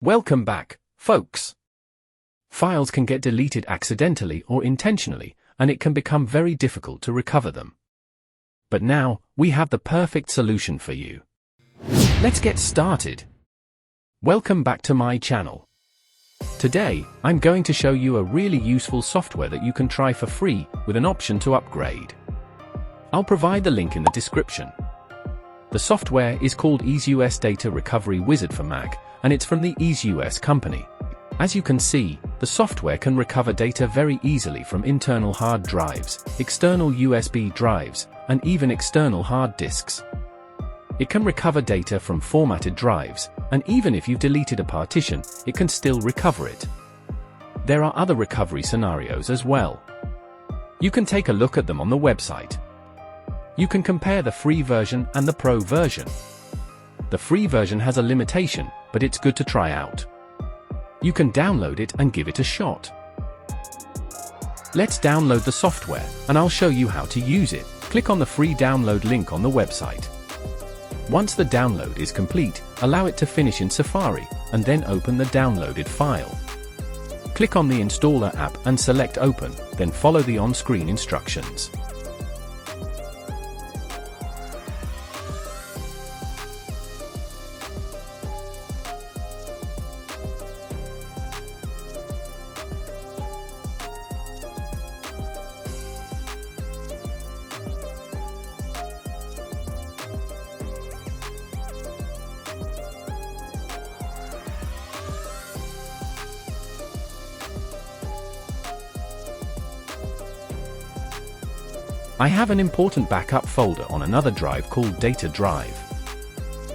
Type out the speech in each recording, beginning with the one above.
Welcome back, folks. Files can get deleted accidentally or intentionally, and it can become very difficult to recover them. But now, we have the perfect solution for you. Let's get started. Welcome back to my channel. Today, I'm going to show you a really useful software that you can try for free with an option to upgrade. I'll provide the link in the description. The software is called EaseUS Data Recovery Wizard for Mac, and it's from the EaseUS company. As you can see, the software can recover data very easily from internal hard drives, external USB drives, and even external hard disks. It can recover data from formatted drives, and even if you've deleted a partition, it can still recover it. There are other recovery scenarios as well. You can take a look at them on the website. You can compare the free version and the pro version. The free version has a limitation, but it's good to try out. You can download it and give it a shot. Let's download the software, and I'll show you how to use it. Click on the free download link on the website. Once the download is complete, allow it to finish in Safari, and then open the downloaded file. Click on the installer app and select Open, then follow the on-screen instructions. I have an important backup folder on another drive called Data Drive.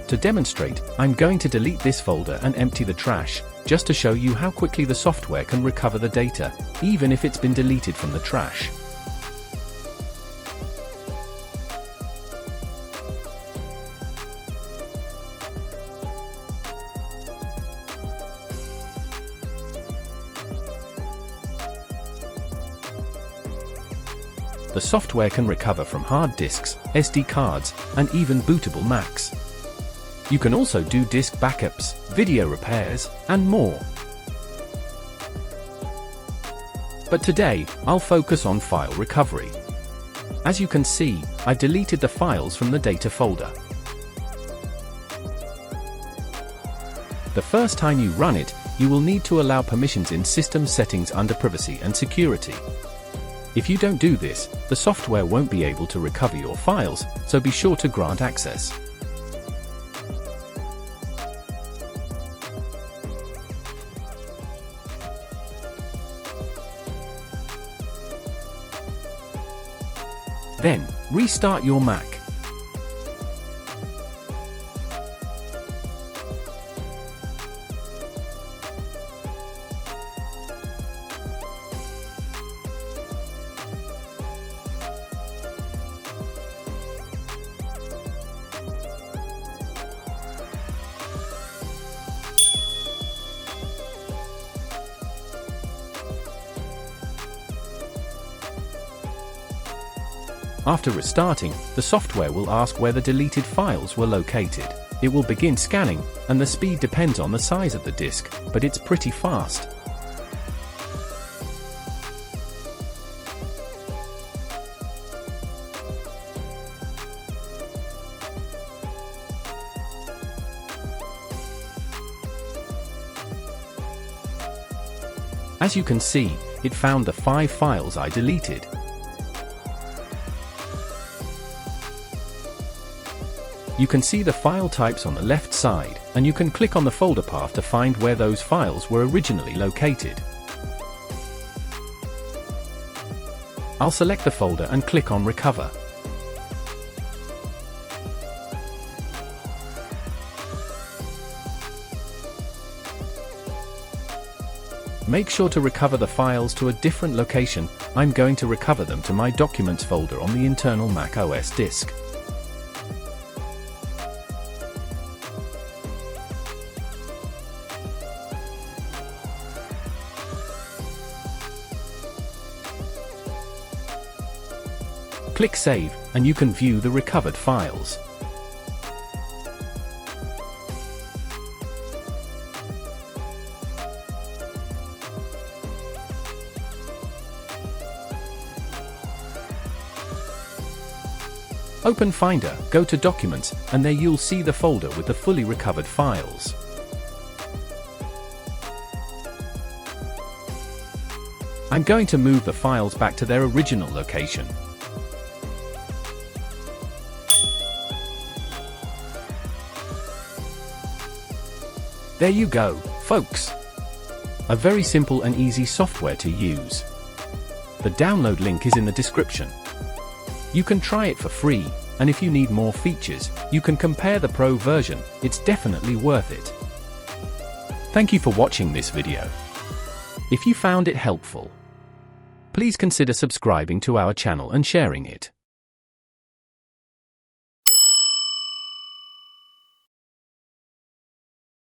To demonstrate, I'm going to delete this folder and empty the trash, just to show you how quickly the software can recover the data, even if it's been deleted from the trash. The software can recover from hard disks, SD cards, and even bootable Macs. You can also do disk backups, video repairs, and more. But today, I'll focus on file recovery. As you can see, I've deleted the files from the data folder. The first time you run it, you will need to allow permissions in System Settings under Privacy and Security. If you don't do this, the software won't be able to recover your files, so be sure to grant access. Then, restart your Mac. After restarting, the software will ask where the deleted files were located. It will begin scanning, and the speed depends on the size of the disk, but it's pretty fast. As you can see, it found the 5 files I deleted. You can see the file types on the left side, and you can click on the folder path to find where those files were originally located. I'll select the folder and click on Recover. Make sure to recover the files to a different location. I'm going to recover them to my Documents folder on the internal macOS disk. Click Save, and you can view the recovered files. Open Finder, go to Documents, and there you'll see the folder with the fully recovered files. I'm going to move the files back to their original location. There you go, folks. A very simple and easy software to use. The download link is in the description. You can try it for free, and if you need more features, you can compare the Pro version. It's definitely worth it. Thank you for watching this video. If you found it helpful, please consider subscribing to our channel and sharing it.